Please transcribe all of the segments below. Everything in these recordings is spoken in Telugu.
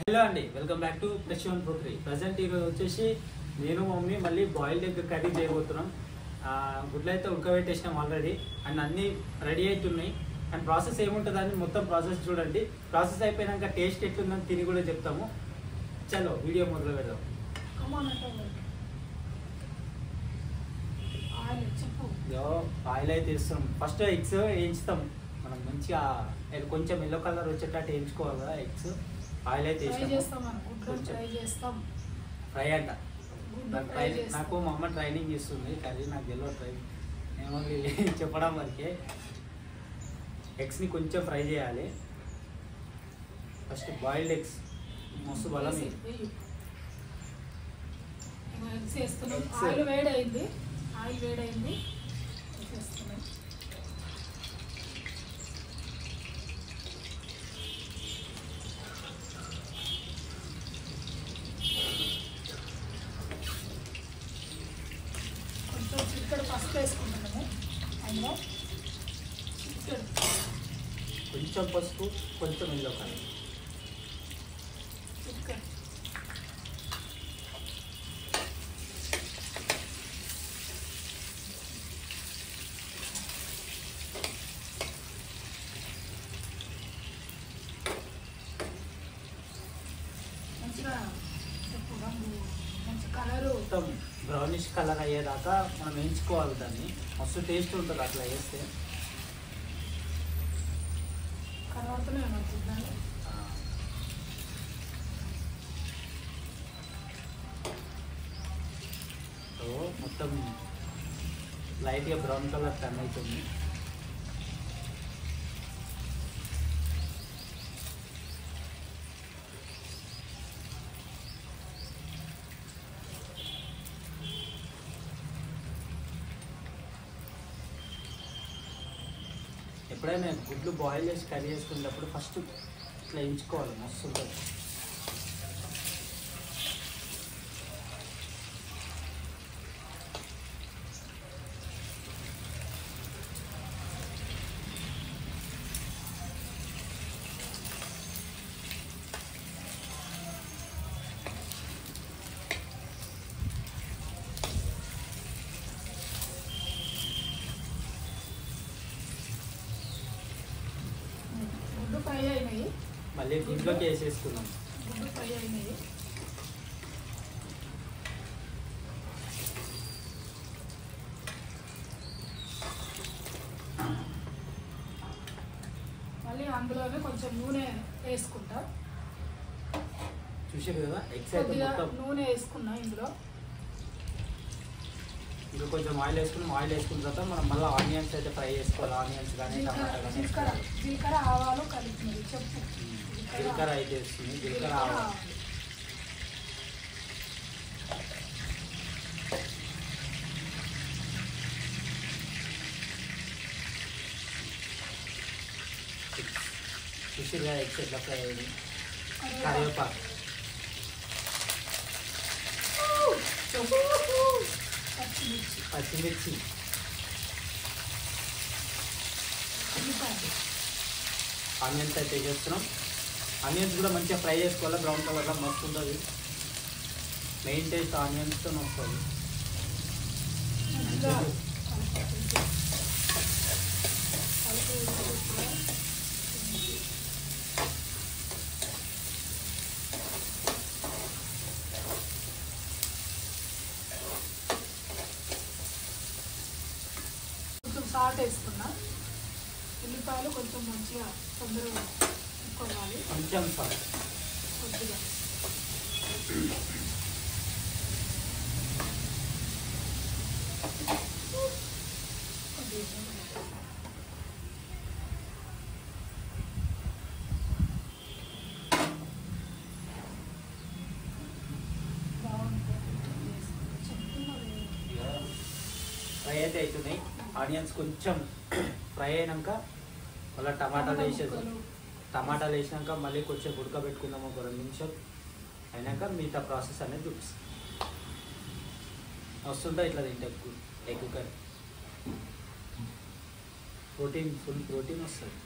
హలో అండి, వెల్కమ్ బ్యాక్ టు ప్రశ్వన్ పోత్రి. ప్రజెంట్ ఈరోజు వచ్చేసి నేను మమ్మీ మళ్ళీ బాయిల్డ్ ఎగ్ కర్రీ చేయబోతున్నాం. గుడ్లు అయితే ఉడకబెట్టేసినాం ఆల్రెడీ అండ్ అన్నీ రెడీ అవుతున్నాయి. అండ్ ప్రాసెస్ ఏముంటుందని మొత్తం ప్రాసెస్ చూడండి. ప్రాసెస్ అయిపోయాక టేస్ట్ ఎట్లుందని తిని కూడా చెప్తాము. చలో వీడియో మొదలు పెడదాం. ఆయిల్ అయితే ఇస్తాం. ఫస్ట్ ఎగ్స్ వేయించుతాం. మనం మంచిగా కొంచెం ఎల్లో కలర్ వచ్చేటట్టు వేయించుకోవాలి కదా ఎగ్స్. ఆయిల్ అయితే ఫ్రై అంట. నాకు మా అమ్మ ట్రైనింగ్ ఇస్తుంది కర్రీ, నాకు తెలియదు ట్రైనింగ్ ఏమో చెప్పడం వరకే. ఎగ్స్ని కొంచెం ఫ్రై చేయాలి. ఫస్ట్ బాయిల్డ్ ఎగ్స్ మస్తు బలం. ఆయిల్ వేడైంది ఇక్కడ పసుపు వేసుకుంటున్నాము. అందులో కొంచెం పసుపు, కొంచెం ఎల్లో కలర్. మంచిగా మంచి కలరు మొత్తం బ్రౌనిష్ కలర్ అయ్యేదాకా మనం వేయించుకోవాలి. దాన్ని మస్తు టేస్ట్ ఉంటుంది అట్లా వేస్తే. కనబడుతున్నాయి మంచిదాన్ని. సో మొత్తం లైట్గా బ్రౌన్ కలర్ టర్న్ అవుతుంది. ఎప్పుడైనా గుడ్లు బాయిల్ చేసి కర్రీ చేసుకునేటప్పుడు ఫస్ట్ ఇట్లా వేయించుకోవాలి, మస్తు ఉంటుంది. గుడ్డు ఫ్రై అయినాయి. మళ్ళీ దీంట్లోకి వేసేసుకున్నాం. గుడ్డు ఫ్రై అయినాయి. మళ్ళీ అందులోనే కొంచెం నూనె వేసుకుంటా. చూసారు కదా ఎగ్స్ అయితే కొద్దిగా మొత్తం. నూనె వేసుకున్నా. ఇందులో ఇంకా కొంచెం ఆయిల్ వేసుకున్నాం. ఆయిల్ వేసుకున్న తర్వాత మనం మళ్ళీ ఆనియన్స్ అయితే ఫ్రై చేసుకోవాలి. ఆనియన్స్ కానీ టమాటా కానీ. జీలకర్ర ఆవాలు కలిపినది చెప్పు. జీలకర్ర అయితే వేస్తుంది. జీలకర్ర ఆవాలు చూసిగా ఎగ్స్ ఎట్లా ఫ్రై అయ్యింది. కరివేపాకు, పచ్చిమిర్చి, ఆనియన్స్ అయితే వేసేస్తున్నాం. ఆనియన్స్ కూడా మంచిగా ఫ్రై చేసుకోవాలి. బ్రౌన్ కలర్లో మస్తు ఉంటుంది. మెయిన్ టేస్ట్ ఆనియన్స్తో వస్తుంది. కొంచెం సాల్ట్ వేసుకున్నా. ఉల్లిపాయలు కొంచెం మంచిగా తొందరగా ఉడుకోవాలి. కొంచెం సాల్ట్, కొద్దిగా ఫ్రై అయితే అవుతున్నాయి. ఆనియన్స్ కొంచెం ఫ్రై అయినాక మళ్ళీ టమాటాలు వేసేద్దాం. టమాటాలు వేసినాక మళ్ళీ కొంచెం ఉడకబెట్టుకుందాం. ఒక 2 నిమిషాలు అయినాక మిగతా ప్రాసెస్ అనేది చూపిస్తాం. వస్తుంటే ఇట్లా తింటే egg curry protein, full protein వస్తుంది.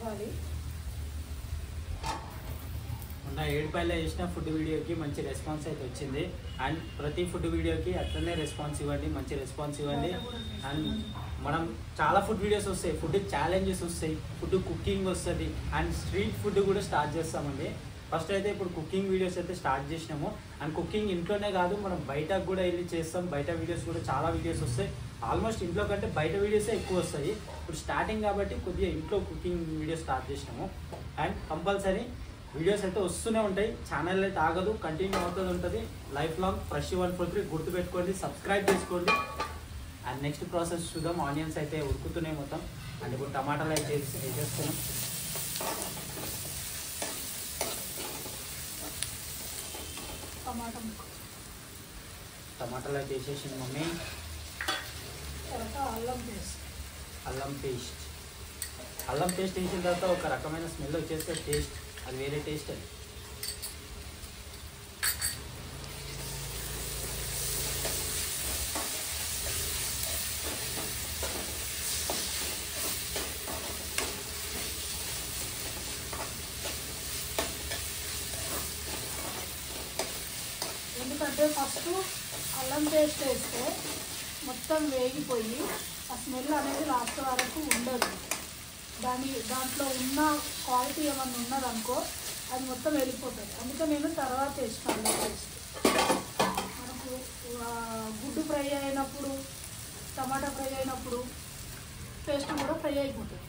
అవ్వాలి. మొన్న ఏడుపాయలో చేసిన ఫుడ్ వీడియోకి మంచి రెస్పాన్స్ అయితే వచ్చింది. అండ్ ప్రతి ఫుడ్ వీడియోకి అట్లనే రెస్పాన్స్ ఇవ్వండి, మంచి రెస్పాన్స్ ఇవ్వండి. అండ్ మనం చాలా ఫుడ్ వీడియోస్ వస్తాయి, ఫుడ్ ఛాలెంజెస్ వస్తాయి, ఫుడ్ కుకింగ్ వస్తుంది, అండ్ స్ట్రీట్ ఫుడ్ కూడా స్టార్ట్ చేస్తామండి. ఫస్ట్ అయితే ఇప్పుడు కుకింగ్ వీడియోస్ అయితే స్టార్ట్ చేసినాము. అండ్ కుకింగ్ ఇంట్లోనే కాదు, మనం బయటకు కూడా వెళ్ళి చేస్తాం. బయట వీడియోస్ కూడా చాలా వీడియోస్ వస్తాయి. ఆల్మోస్ట్ ఇంట్లో కంటే బయట వీడియోసే ఎక్కువ వస్తాయి. ఇప్పుడు స్టార్టింగ్ కాబట్టి కొద్దిగా ఇంట్లో కుకింగ్ వీడియోస్ స్టార్ట్ చేసినాము. అండ్ కంపల్సరీ వీడియోస్ అయితే వస్తూనే ఉంటాయి. ఛానల్ అయితే ఆగదు, కంటిన్యూ అవుతూ ఉంటుంది. లైఫ్ లాంగ్ ఫ్రెష్ 143 గుర్తుపెట్టుకోండి, సబ్స్క్రైబ్ చేసుకోండి. అండ్ నెక్స్ట్ ప్రాసెస్ చూద్దాం. ఆనియన్స్ అయితే ఉడుకుతున్నాయి మొత్తం. అండ్ ఇప్పుడు టమాటాలు అయితే వేసేస్తున్నాం. టమాటాలు అయితే వేసేసింది మమ్మీ. తర్వాత అల్లం పేస్ట్ వేసిన తర్వాత ఒక రకమైన స్మెల్ వచ్చేస్తే టేస్ట్ అది వేరే టేస్ట్ అది. ఎందుకంటే ఫస్ట్ అల్లం పేస్ట్ వేస్తే మొత్తం వేగిపోయి ఆ స్మెల్ అనేది లాస్ట్ వరకు ఉండదు. దాంట్లో ఉన్న క్వాలిటీ ఏమన్నా ఉన్నదనుకో అది మొత్తం వెళ్ళిపోతుంది. అందుకే నేను తర్వాత వేసిన అల్లం పేస్ట్. మనకు గుడ్డు ఫ్రై అయినప్పుడు, టమాటా ఫ్రై అయినప్పుడు పేస్ట్ కూడా ఫ్రై అయిపోతుంది.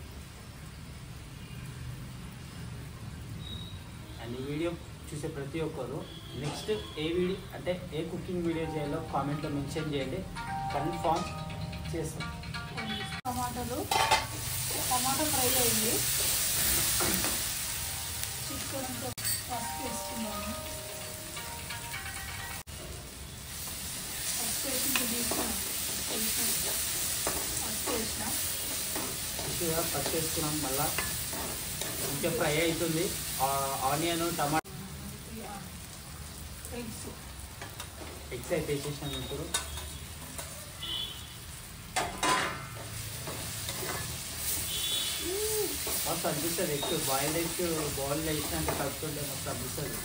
అండ్ ఈ వీడియో చూసే ప్రతి ఒక్కరు నెక్స్ట్ ఏ వీడియో అంటే ఏ కుకింగ్ వీడియో చేయాలో కామెంట్లో మెన్షన్ చేయండి, కన్ఫామ్ చేస్తాం. టమాటా ఫ్రై అయింది. చికెన్తో పసుపు వేస్తున్నాను. పసుపు వేసి పసుపు వేసుకున్నాం. మళ్ళీ ఇంకా ఫ్రై అవుతుంది. ఆనియన్, టమాటా, ఎగ్స్ అయితే వేసేసాను. ఇప్పుడు మస్తు అనిపిస్తుంది. ఎగ్ బాయిల్డ్ వేసినాక కలుపుతుంటే మస్తు అనిపిస్తుంది.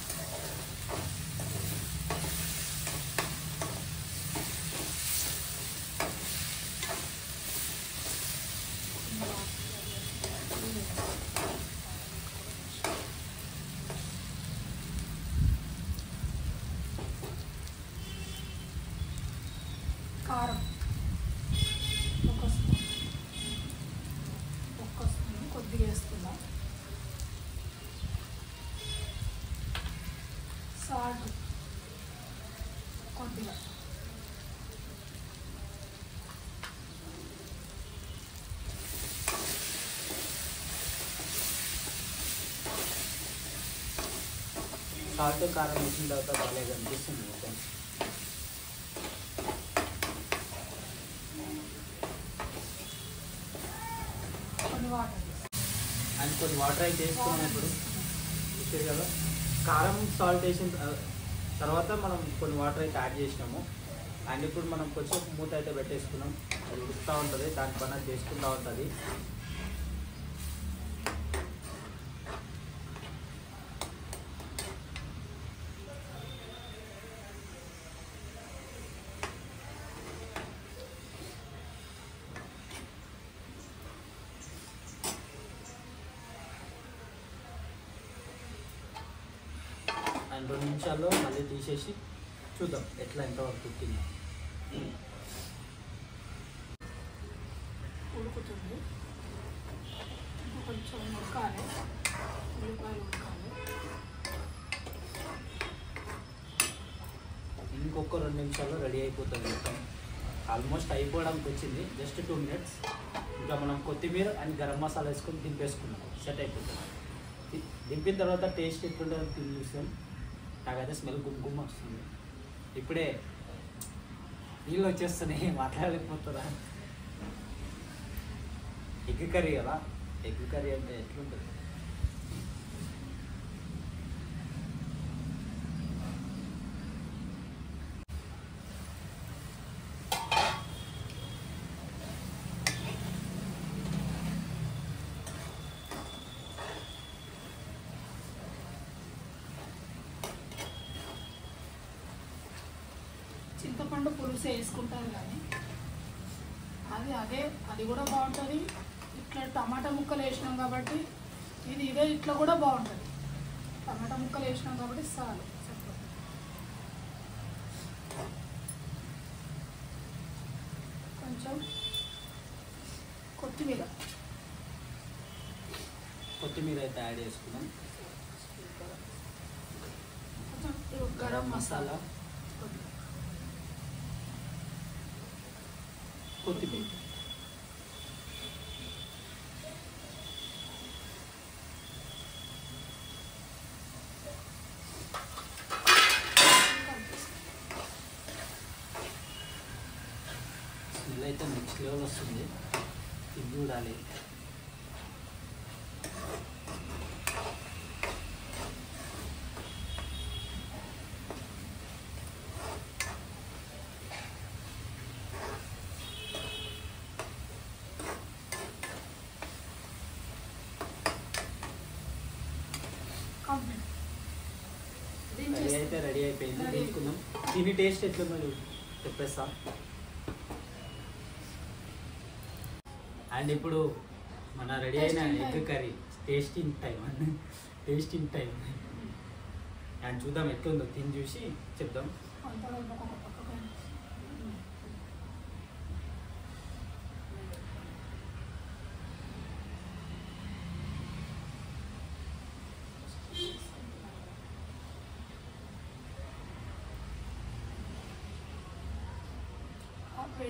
కారం ఒక స్పూన్ కొద్దిగా వేస్తున్నా. సాల్ట్ కొద్దిగా, సాల్ట్ కారం వేసిన తర్వాత బాగా కనిపిస్తుంది మొత్తం. అండ్ కొన్ని వాటర్ అయితే వేసుకున్నాం. ఇప్పుడు చూసారు కదా, కారం సాల్ట్ వేసిన తర్వాత మనం కొన్ని వాటర్ అయితే యాడ్ చేసినాము. అండ్ ఇప్పుడు మనం కొంచెం మూత అయితే పెట్టేసుకున్నాం. అది ఉడుకుతూ ఉంటుంది, దాని పని అది చేసుకుంటూ ఉంటుంది. అండ్ 2 నిమిషాల్లో మళ్ళీ తీసేసి చూద్దాం ఎట్లా ఎంతవరకు కుట్టిందో. ఉడుకుతుంది. కొంచెం ఉడకాలి, ఉల్లిపాయలు ఉడకాలి. ఇంకొక 2 నిమిషాల్లో రెడీ అయిపోతుంది మొత్తం. ఆల్మోస్ట్ అయిపోవడానికి వచ్చింది. Just 2 minutes. ఇంకా మనం కొత్తిమీర అండ్ గరం మసాలా వేసుకొని దింపేసుకున్నాం. సెట్ అయిపోతుంది. దింపిన తర్వాత టేస్ట్ ఎట్లుంటుందో తిని చూసాం. నాకైతే స్మెల్ గుమ్మ వస్తుంది. ఇప్పుడే నీళ్ళు వచ్చేస్తున్నాయి, మాట్లాడలేకపోతుందా. ఎగ్ కర్రీ కదా, ఎగ్ కర్రీ అంటే ఎట్లుంటుంది. చింతపండు పులుసు వేసుకుంటారు కానీ అది కూడా బాగుంటుంది. ఇట్లా టమాటా ముక్కలు వేసినాం కాబట్టి ఇదే ఇట్లా కూడా బాగుంటుంది. టమాటా ముక్కలు వేసినాం కాబట్టి చాలు. కొంచెం కొత్తిమీర అయితే యాడ్ చేసుకున్నాం. కొంచెం గరం మసాలా, కొత్తిమీర, స్మెల్ అయితే నెక్స్ట్ లెవెల్ వస్తుంది. ఇది చూడాలి. రెడీ అయిపోయింది. తీసుకుందాం. దీని టేస్ట్ ఎట్లుందో చెప్పేస్తా. అండ్ ఇప్పుడు మన రెడీ అయిన egg curry tasting time and చూద్దాం ఎట్లుందో. తిని చూసి చెప్దాం.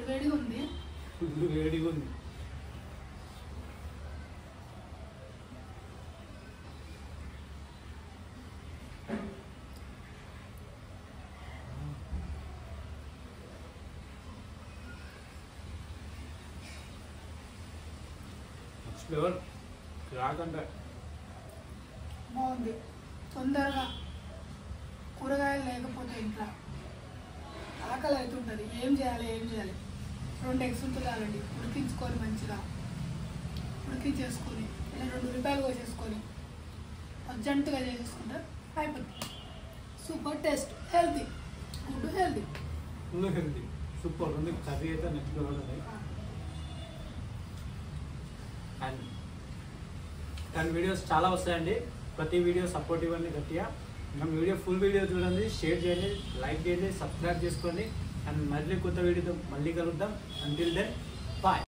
వేడిగా ఉంది. వేడిగా ఉంది. ఫ్లేవర్ రాకంటే బాగుంది. తొందరగా కూరగాయలు లేకపోతే ఇంట్లో ఆకలి అవుతుంటుంది. ఏం చేయాలి 2 ఎగ్స్ ఉంటుందండి. ఉడికించుకొని మంచిగా ఉడికించేసుకొని ఇలా 2 ఉల్లిపాయలు కోసేసుకొని అర్జెంటుగా చేసేసుకుంటే అయిపోతుంది. Super taste, healthy, good healthy, super ఉంది. కర్రీ అయితే నెక్స్ట్ లెవెల్ ఉంది. అండ్ వీడియోస్ చాలా వస్తాయండి. ప్రతి వీడియో సపోర్ట్ ఇవ్వండి గట్టిగా. వీడియో ఫుల్ వీడియో చూడండి, షేర్ చేయండి, లైక్ చేయండి, సబ్స్క్రైబ్ చేసుకోండి. అండ్ మళ్ళీ కొత్త వీడియోతో మళ్ళీ కలుద్దాం. Until then bye.